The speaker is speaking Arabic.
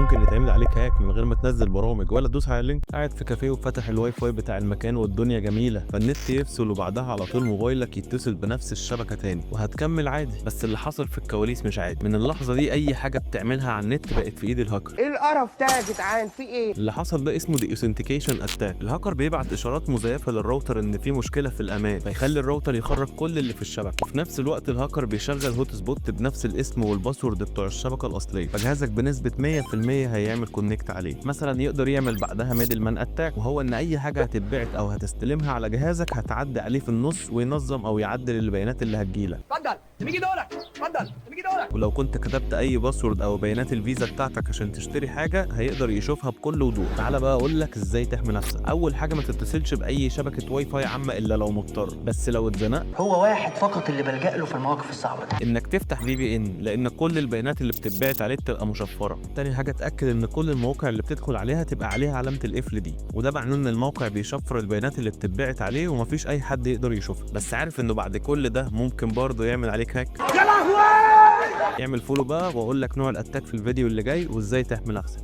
ممكن يتعمل عليك هاك من غير ما تنزل برامج ولا تدوس على اللينك. قاعد في كافيه وفتح الواي فاي بتاع المكان والدنيا جميله، فالنت يفصل وبعدها على طول موبايلك يتصل بنفس الشبكه تاني وهتكمل عادي. بس اللي حصل في الكواليس مش عادي. من اللحظه دي اي حاجه بتعملها على النت بقت في ايد الهاكر. ايه القرف ده يا جدعان؟ في ايه؟ اللي حصل ده اسمه دي اوثنتيكيشن اتاك. الهاكر بيبعت اشارات مزيفه للراوتر ان في مشكله في الامان، فيخلي الراوتر يخرج كل اللي في الشبكه. وفي نفس الوقت الهاكر بيشغل هوت سبوت بنفس الاسم والباسورد بتوع الشبكه الاصليه، فجهازك بنسبه 100% هيعمل كونكت عليه. مثلا يقدر يعمل بعدها ميدل مان اتاك، وهو ان اي حاجه هتتبعت او هتستلمها على جهازك هتعدي عليه في النص وينظم او يعدل البيانات اللي هتجيلك. اتفضل بيجي دورك، اتفضل بيجي دورك. ولو كنت كتبت اي باسورد او بيانات الفيزا بتاعتك عشان تشتري حاجه هيقدر يشوفها بكل وضوح. تعالى بقى اقول لك ازاي تحمي نفسك. اول حاجه ما تتصلش باي شبكه واي فاي عامه الا لو مضطر، بس لو اتزنقت هو واحد فقط اللي بلجأ له في المواقف الصعبة دي. انك تفتح VPN، لان كل البيانات اللي بتتبعت عليه بتبقى مشفره. تاني حاجه اتاكد ان كل المواقع اللي بتدخل عليها تبقى عليها علامه القفل دي، وده معناه ان الموقع بيشفر البيانات اللي بتتبعت عليه ومفيش اي حد يقدر يشوفها. بس عارف انه بعد كل ده ممكن برضه يعمل عليك هاك؟ يا لهوي! اعمل فولو بقى واقول لك نوع الاتاك في الفيديو اللي جاي وازاي تحمي نفسك.